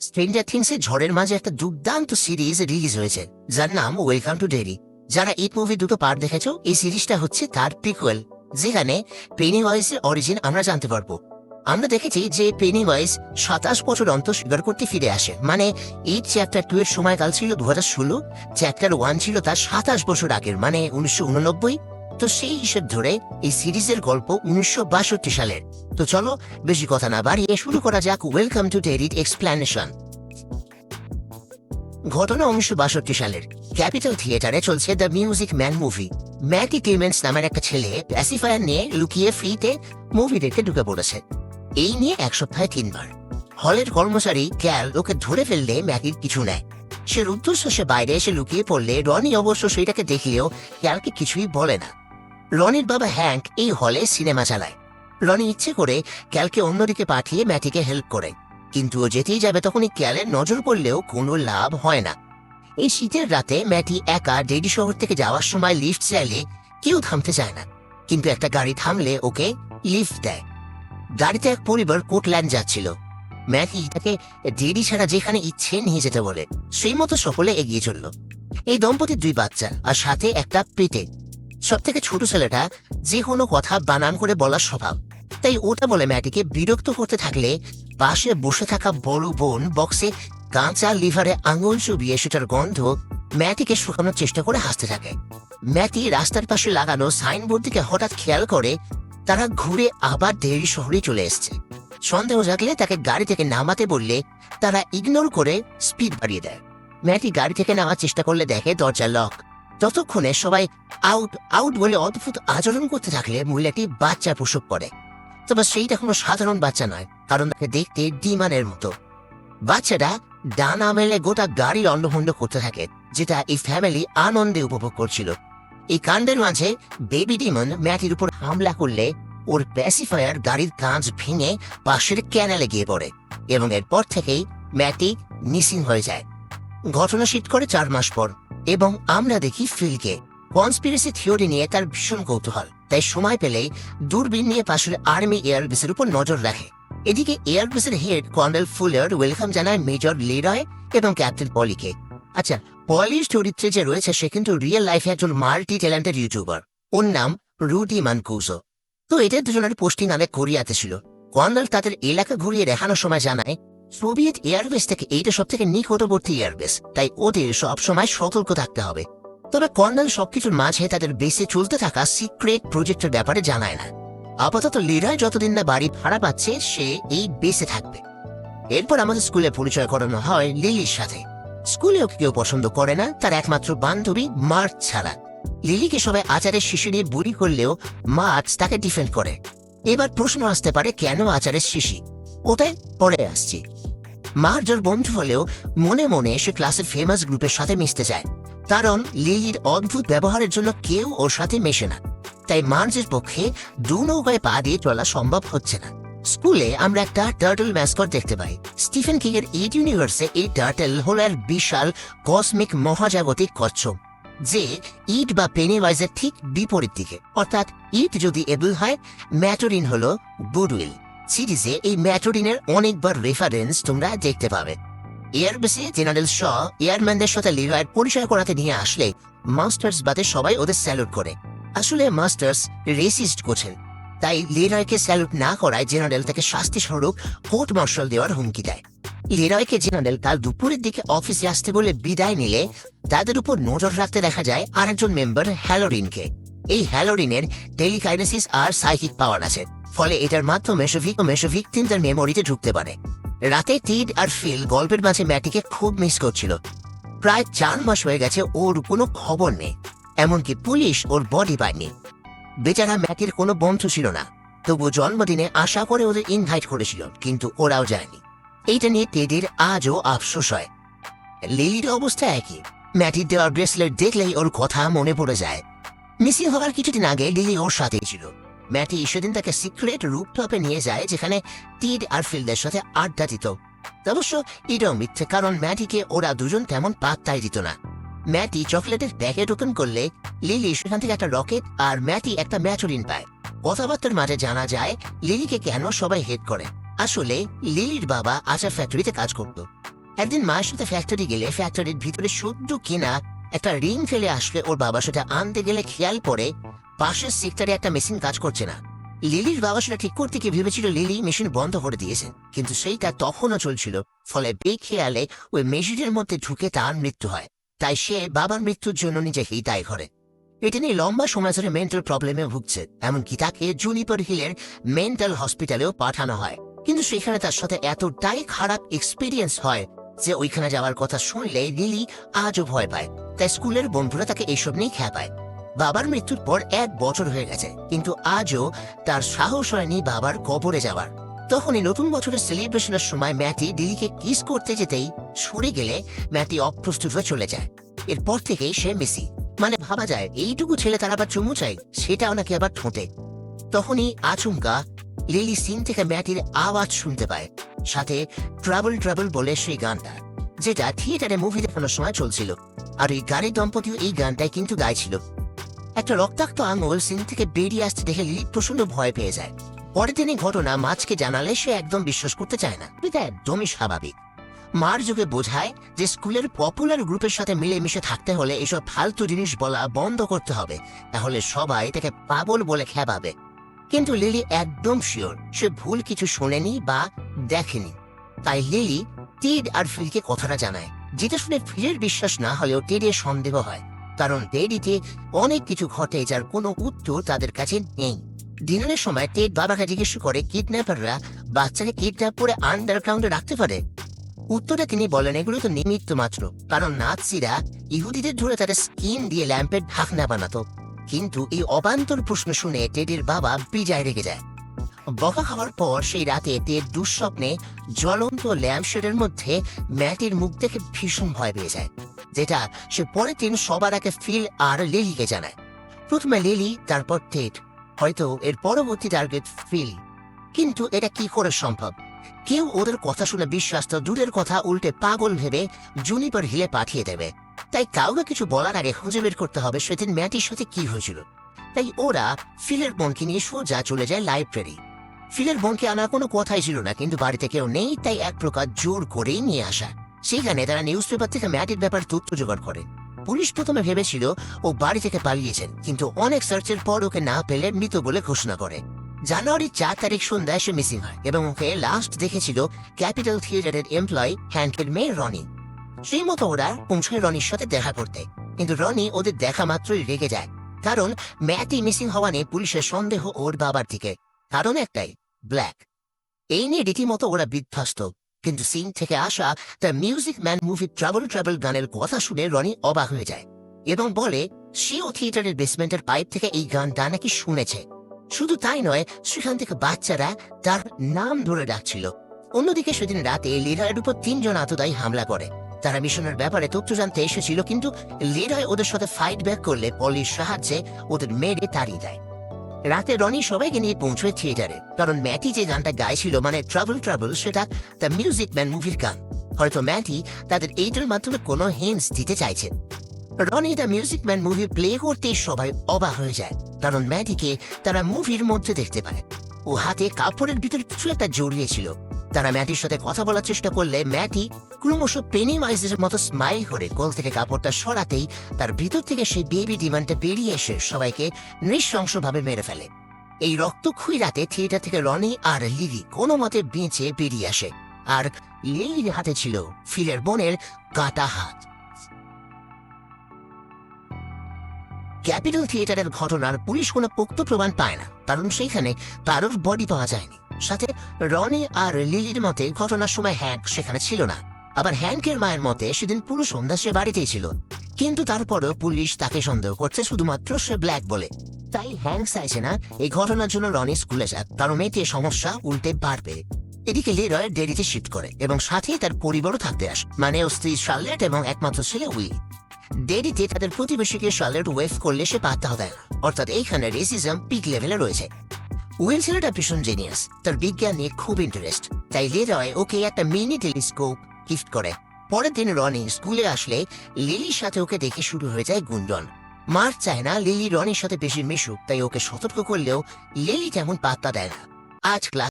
Stranger things এর ঝড়ের মাঝে একটা দুর্দান্ত সিরিজ রিলিজ হয়েছে যার নাম ওয়েলকাম টু ডেরি। যারা এই মুভি দুটো পার্ট দেখেছো, এই সিরিজটা হচ্ছে তার প্রিকুয়েল, যেখানে পেনিওয়াইজের অরিজিন আমরা জানতে পারবো। আমরা দেখেছি যে পেনিওয়াইজ 27 বছর অন্তর স্বীকার করতে ফিরে আসে, মানে এই চ্যাপ্টার 2 এর সময়কাল ছিল 2016, চ্যাপ্টার 1 ছিল তার 27 বছর আগের, মানে 1989। তো সেই হিসেব ধরে এই সিরিজের গল্প 1962 সালের। তো চলো বেশি কথা না বাড়িয়ে শুরু করা যাক ওয়েলকাম টু ডেরির এক্সপ্লেনেশন। ঘটনা 1962 সালের। ক্যাপিটাল থিয়েটারে চলছে the music man movie. Matty Clemens নামের একটা ছেলে প্যাসিফায়ার নিয়ে লুকিয়ে ফ্রিতে মুভি দেখতে ঢুকে পড়েছে। এই নিয়ে 1 সপ্তাহে 3 বার। হলের কর্মচারী ক্যাল ওকে ধরে ফেললে ম্যাটির কিছু নেয়। সে রুদ্ধশ্বাসে বাইরে এসে লুকিয়ে পড়লে রনি অবশ্য সেটাকে দেখলেও ক্যালকে কিছুই বলে না। রনির বাবা হ্যাঙ্ক এই হলে সিনেমা চালায়। রনি ইচ্ছে করে ক্যালকে অন্যদিকে পাঠিয়ে ম্যাটিকে হেল্প করে, কিন্তু ও যেতেই যাবে তখনই ক্যালের নজর পড়লেও কোনো লাভ হয় না। এই শীতের রাতে ম্যাটি একা ডেডি শহর থেকে যাওয়ার সময় লিফট চাইলে কেউ থামতে চায় না, কিন্তু একটা গাড়ি থামলে ওকে লিফট দেয়। গাড়িতে এক পরিবার কোটল্যান্ড যাচ্ছিল। ম্যাটি তাকে ডেডি ছাড়া যেখানে ইচ্ছে নিয়ে যেতে বলে। সেই মতো সকলে এগিয়ে চলল। এই দম্পতির 2 বাচ্চা আর সাথে একটা পেটে। সব থেকে ছোট ছেলেটা যে কোনো কথা বানান করে বলার স্বভাব, তাই ওটা বলে ম্যাটিকে বিরক্ত করতে থাকলে পাশে বসে থাকা বড় বোন বক্সে কাঁচা লিভারে আঙুল চুবিয়ে সেটার গন্ধ ম্যাটিকে শুকানোর চেষ্টা করে হাসতে থাকে। ম্যাটি রাস্তার পাশে লাগানো সাইনবোর্ড দিকে হঠাৎ খেয়াল করে তারা ঘুরে আবার ডেরি শহরে চলে এসছে। সন্দেহ জাগলে তাকে গাড়ি থেকে নামাতে বললে তারা ইগনোর করে স্পিড বাড়িয়ে দেয়। ম্যাটি গাড়ি থেকে নামার চেষ্টা করলে দেখে দরজা লক। ততক্ষণে সবাই আউট আউট বলে অদ্ভুত আচরণ করতে থাকলে মহিলাটি বাচ্চা প্রসব করে। তবে সেইটা কোনো সাধারণ বাচ্চা নয়, কারণ তাকে দেখতে ডিমানের মতো। বাচ্চাটা ডানা মেলে গোটা গাড়ি লন্ডভন্ড করতে থাকে, যেটা এই ফ্যামিলি আনন্দে উপভোগ করছিল। এই কাণ্ডের মাঝে বেবি ডিমন ম্যাটির উপর হামলা করলে ওর প্যাসিফায়ার গাড়ির কাঁচ ভেঙে পাশের ক্যানেলে গিয়ে পড়ে, এবং এরপর থেকেই ম্যাটি মিসিং হয়ে যায়। ঘটনা শীত করে 4 মাস পর, এবং আমরা দেখি ফিলকে কনস্পিরেসি থিওরি নিয়ে তার ভীষণ কৌতূহল, তাই সময় পেলেই দূরবীন নিয়ে পাশের আর্মি এয়ারবেসের উপর নজর রাখে। এদিকে এয়ারবেসের হেড কর্নেল ফুলার ওয়েলকাম জানায় মেজর লিরয় এবং ক্যাপ্টেন পলিকে। আচ্ছা, পলির চরিত্রে যে রয়েছে সে কিন্তু রিয়েল লাইফে একজন মাল্টি ট্যালেন্টেড ইউটিউবার। ওর নাম রুডি মানকুজো। তো এদের দুজনের পোস্টিং অনেক কোরিয়াতে ছিল। কর্নেল তাদের এলাকা ঘুরিয়ে দেখানোর সময় জানায় সোভিয়েত এয়ারবেস থেকে এইটা সব থেকে নিকটবর্তী এয়ারবেস, তাই ওদের সবসময় সতর্ক থাকতে হবে। তবে কর্নেল সবকিছুর মাঝে তাদের বেসে চলতে থাকা সিক্রেট প্রজেক্টের ব্যাপারে জানায় না। আপাতত লিরায় যতদিন না বাড়ি ভাড়া পাচ্ছে সে এই বেসে থাকবে। এরপর আমাদের স্কুলে পরিচয় করানো হয় লিলির সাথে। স্কুলে ওকে কেউ পছন্দ করে না, তার একমাত্র বান্ধবী মার্চ ছাড়া। লিলিকে সবাই আচারের শিশি নিয়ে বুড়ি করলেও মার্চ তাকে ডিফেন্ড করে। এবার প্রশ্ন আসতে পারে কেন আচারের শিশি, ওটাই পরে আসছি। মার্চ ওর বন্ধু হলেও মনে মনে সে ক্লাসের ফেমাস গ্রুপের সাথে মিশতে চায়, কারণ লিলির অদ্ভুত ব্যবহারের জন্য কেউ ওর সাথে মেশে না। তাই মার্চের পক্ষে 2 নৌকায় পা দিয়ে চলা সম্ভব হচ্ছে না। স্কুলে আমরা একটা টার্টল ম্যাসকট দেখতে পাই। স্টিফেন কিং এর ইট ইউনিভার্সে এই টার্টল হল এক বিশাল কসমিক মহাজাগতিক কচ্ছপ, যে ইট বা পেনিওয়াইজের ঠিক বিপরীত দিকে। অর্থাৎ ইট যদি এবল হয়, ম্যাটোরিন হল গুডউইল। সিরিজে এই ম্যাটোরিনের অনেকবার রেফারেন্স তোমরা দেখতে পাবে। এয়ারবেসে জেনারেল শ এয়ারম্যানদের সাথে লিরয়ের পরিচয় করাতে নিয়ে আসলে মাস্টার্স বাদে সবাই ওদের স্যালুট করে। আসলে মাস্টার্স রেসিস্ট করছেন, তাই লিরয়কে স্যালুট না করায় জেনারেল তাকে শাস্তি স্বরূপ কোর্ট মার্শাল দেওয়ার হুমকি দেয়। লিরয়কে জেনারেল কাল দুপুরের দিকে অফিসে আসতে বলে বিদায় নিলে তাদের উপর নজর রাখতে দেখা যায় আরেকজন মেম্বার হ্যালোরিনকে। এই হ্যালোরিনের টেলিকাইনেসিস আর সাইকিক পাওয়ার আছে, ফলে এটার মাধ্যমে মেশোভিক তার মেমোরিতে ঢুকতে পারে। রাতে টিড আর ফিল গল্পের মাঝে ম্যাটিকে খুব মিস করছিল। প্রায় 4 মাস হয়ে গেছে ওর কোনো খবর নেই, এমনকি পুলিশ ওর বডি পায়নি। বেচারা ম্যাটির কোনো বন্ধু ছিল না, তবু জন্মদিনে আশা করে ওদের ইনভাইট করেছিল, কিন্তু ওরাও যায়নি। এইটা নিয়ে টেডির আজও আফসোস হয়। লিলির অবস্থা একই। ম্যাটির দেওয়া ব্রেসলেট দেখলেই ওর কথা মনে পড়ে যায়। মিসিং হওয়ার কিছুদিন আগে লিলি ওর সাথেই ছিল। ম্যাটি সেদিন তাকে সিক্রেট রুপটপে নিয়ে যায়, যেখানে টিড আর ফিল্ডের সাথে আড্ডা দিত। অবশ্য এটাও মিথ্যে, কারণ ম্যাটিকে ওরা দুজন তেমন পাত্তাই দিত না। ম্যাটি চকলেটের প্যাকেট ওপেন করলে লিলি সেখান থেকে একটা রকেট আর ম্যাটি একটা ম্যাটোরিন পায়। কথাবার্তার মাঝে জানা যায় লিলিকে কেন সবাই হেট করে। আসলে লিলির বাবা আচার ফ্যাক্টরিতে কাজ করত। একদিন মায়ের সাথে ফ্যাক্টরি গেলে ফ্যাক্টরির ভিতরে সদ্য কেনা একটা রিং ফেলে আসলে ওর বাবা সেটা আনতে গেলে খেয়াল পড়ে পাশের সেক্টরে একটা মেশিন কাজ করছে না। লিলির বাবা সেটা ঠিক করতে গিয়ে ভেবেছিল লিলি মেশিন বন্ধ করে দিয়েছে, কিন্তু সেইটা তখনও চলছিল। ফলে বেখেয়ালে ওই মেশিনের মধ্যে ঢুকে তার মৃত্যু হয়। তাই সে বাবার মৃত্যুর জন্য নিজেকেই দায়ী করে। এটা নিয়ে লম্বা সময় ধরে মেন্টাল প্রবলেমে ভুগছে, এমনকি তাকে জুনিপার হিলের মেন্টাল হসপিটালেও পাঠানো হয়। কিন্তু সেখানে তার সাথে এতটাই খারাপ এক্সপিরিয়েন্স হয় যে ওইখানে যাওয়ার কথা শুনলে লিলি আজও ভয় পায়। তাই স্কুলের বন্ধুরা তাকে এইসব নিয়ে খেপায়। বাবার মৃত্যুর পর 1 বছর হয়ে গেছে, কিন্তু আজও তার সাহস হয়নি বাবার কবরে যাওয়ার। তখনই নতুন বছরের সেলিব্রেশনের সময় ম্যাটি লিলিকে কিস করতে যেতেই সরে গেলে ম্যাটি অপ্রস্তুত হয়ে চলে যায়। এরপর থেকেই সে মিসি। মানে ভাবা যায় এইটুকু ছেলে তার আবার চুমু চাই, সেটাও নাকি আবার ঠোঁটে। তখনই আচমকা লিলি সিন থেকে ম্যাটির আওয়াজ শুনতে পায়, সাথে ট্রাবল ট্রাবল বলে সেই গানটা, যেটা থিয়েটারে মুভি দেখানোর সময় চলছিল। আর এই গানের দম্পতিও এই গানটাই কিন্তু গাইছিল। একটা রক্তাক্ত আঙুল সিন থেকে বেরিয়ে আসতে দেখে লিলি প্রচন্ড ভয় পেয়ে যায়। পরের দিনই ঘটনা মাছকে জানালে সে একদম বিশ্বাস করতে চায় না। এটা একদমই স্বাভাবিক। মার যুগে বোঝায় যে স্কুলের পপুলার গ্রুপের সাথে মিলেমিশে থাকতে হলে এসব ফালতু জিনিস বলা বন্ধ করতে হবে, তাহলে সবাই তাকে পাগল বলে খেপাবে। কিন্তু লিলি একদম শিওর সে ভুল কিছু শোনেনি বা দেখেনি। তাই লিলি টেড আর ফিলকে কথাটা জানায়, যেটা শুনে ফিলের বিশ্বাস না হলেও টেডের সন্দেহ হয়, কারণ টেডিতে অনেক কিছু ঘটে যার কোনো উত্তর তাদের কাছে নেই। ডিনারের সময় টেড বাবাকে জিজ্ঞেস করে কিডন্যাপাররা বাচ্চাকে কিডন্যাপ করে আন্ডারগ্রাউন্ডে রাখতে পারে। উত্তরে তিনি বলেন এগুলো তো নিমিত্ত মাত্র, কারণ নাৎসিরা ইহুদিদের ধরে তাদের স্কিন দিয়ে ল্যাম্পের ঢাকনা বানাতো। কিন্তু এই অবান্তর প্রশ্ন শুনে টেডির বাবা বিজায় রেগে যায়। বকা খাওয়ার পর সেই রাতে টেড দুঃস্বপ্নে জ্বলন্ত ল্যাম্পশেডের মধ্যে ম্যাটির মুখ দেখে ভীষণ ভয় পেয়ে যায়, যেটা সে পরের দিন সবার আগে ফিল আর লিলিকে জানায়। প্রথমে লিলি, তারপর টেড, হয়তো এর পরবর্তী টার্গেট ফিল। কিন্তু এটা কি করে সম্ভব? কেউ ওদের কথা শুনে বিশ্বাস তো দূরের কথা, উল্টে পাগল ভেবে জুনিপার হিলে পাঠিয়ে দেবে। তাই কাউকে কিছু বলার আগে খুঁজে বের করতে হবে সেদিন ম্যাটির সাথে কি হয়েছিল। তাই ওরা ফিলের বোনকে নিয়ে সোজা চলে যায় লাইব্রেরি। ফিলের বোনকে আনার কোনো কথাই ছিল না, কিন্তু বাড়িতে কেউ নেই, তাই এক প্রকার জোর করেই নিয়ে আসা। সেখানে তারা নিউজ পেপার থেকে ম্যাটির ব্যাপারে তথ্য জোগাড় করে। পুলিশ প্রথমে ভেবেছিল ও বাড়ি থেকে পালিয়েছেন, কিন্তু অনেক সার্চের পর ওকে না পেলে মৃত বলে ঘোষণা করে। জানুয়ারি 4 তারিখ সন্ধ্যায় সে মিসিং হয় এবং ওকে লাস্ট দেখেছিল ক্যাপিটাল থিয়েটারের এমপ্লয়ি হ্যাঙ্কের মেয়ে রনি। সেই মতো ওরা পৌঁছায় রনির সাথে দেখা করতে, কিন্তু রনি ওদের দেখা মাত্রই রেগে যায়, কারণ ম্যাটি মিসিং হওয়া নিয়ে পুলিশের সন্দেহ ওর বাবার দিকে। কারণ একটাই, ব্ল্যাক। এই নিয়ে রীতিমতো ওরা বিধ্বস্ত। কিন্তু সিন থেকে আসা the music man movie trouble trouble গানের কথা শুনে রনি অবাক হয়ে যায় এবং বলে সেও থিয়েটারের বেসমেন্টের পাইপ থেকে এই গানটা নাকি শুনেছে। শুধু তাই নয়, সেখান থেকে বাচ্চারা তার নাম ধরে ডাকছিল। অন্যদিকে সেদিন রাতে লিরায়ের উপর 3 জন আততায়ী হামলা করে। তারা মিশনের ব্যাপারে তথ্য জানতে এসেছিল, কিন্তু লিরায় ওদের সাথে ফাইট ব্যাক করলে পলির সাহায্যে ওদের মেরে তাড়িয়ে দেয়। রাতে রনি সবাইকে নিয়ে পৌঁছয় থিয়েটারে, কারণ ম্যাটি যে গানটা গাইছিল মানে ট্রাবল ট্রাবল, সেটা দ্য মিউজিক ম্যান মুভির গান। হয়তো ম্যাটি তাদের এইটার মাধ্যমে কোনো হিন্টস দিতে চাইছে। Ronny the music man movie play করতেই সবাই অবাক হয়ে যায়, কারণ ম্যাটিকে তারা মুভির মধ্যে দেখতে পায়। ও হাতে কাপড়ের ভিতরে কিছু একটা জড়িয়েছিল। তারা ম্যাটির সাথে কথা বলার চেষ্টা করলে ম্যাটি ক্রমশ পেনিওয়াইজের মতো স্মাইল করে কোল থেকে কাপড়টা সরাতেই তার ভিতর থেকে সেই বেবি ডিমান্ডটা বেরিয়ে এসে সবাইকে নৃশংসভাবে মেরে ফেলে। এই রক্তক্ষয়ী রাতে থিয়েটার থেকে রনি আর লিলি কোনো মতে বেঁচে বেরিয়ে আসে, আর লিলির হাতে ছিল ফিলের বোনের কাটা হাত। ক্যাপিটাল থিয়েটারের ঘটনার পুলিশ কোনো পোক্ত প্রমাণ পায় না, কারণ সেইখানে কারোর বডি পাওয়া যায়নি। সাথে রনি আর লিলির মতে ঘটনার সময় হ্যাঙ্ক সেখানে ছিল না। আবার হ্যাঙ্কের মায়ের মতে সেদিন পুরো সন্ধ্যা সে বাড়িতেই ছিল, কিন্তু তারপরেও পুলিশ তাকে সন্দেহ করছে শুধুমাত্র সে ব্ল্যাক বলে। তাই হ্যাঙ্ক চাইছে না এই ঘটনার জন্য রনি স্কুলে যাক, কারণ এতে সমস্যা উল্টে বাড়বে। এদিকে লিরয় ডেরিতে শিফট করে এবং সাথে তার পরিবারও থাকতে আসে, মানে ও স্ত্রী শার্লেট এবং একমাত্র ছেলে উইল। ডেরিতে তাদের প্রতিবেশীকে শার্লেট ওয়েভ করলে সে পাত্তা দেয় না, অর্থাৎ এইখানে রেসিজম পিক লেভেলে রয়েছে। উইল ছেলেটা ভীষণ জিনিয়াস, তার বিজ্ঞান নিয়ে খুব ইন্টারেস্ট, তাই লিরয় ওকে একটা মিনি টেলিস্কোপ গিফট করে। পরের দিন রনি স্কুলে আসলে লিলির সাথে ওকে দেখে শুরু হয়ে যায় গুঞ্জন। মার চায় না লিলি রনির সাথে বেশি মিশুক, তাই ওকে সতর্ক করলেও লিলি তেমন পাত্তা দেয় না। আজ ক্লাস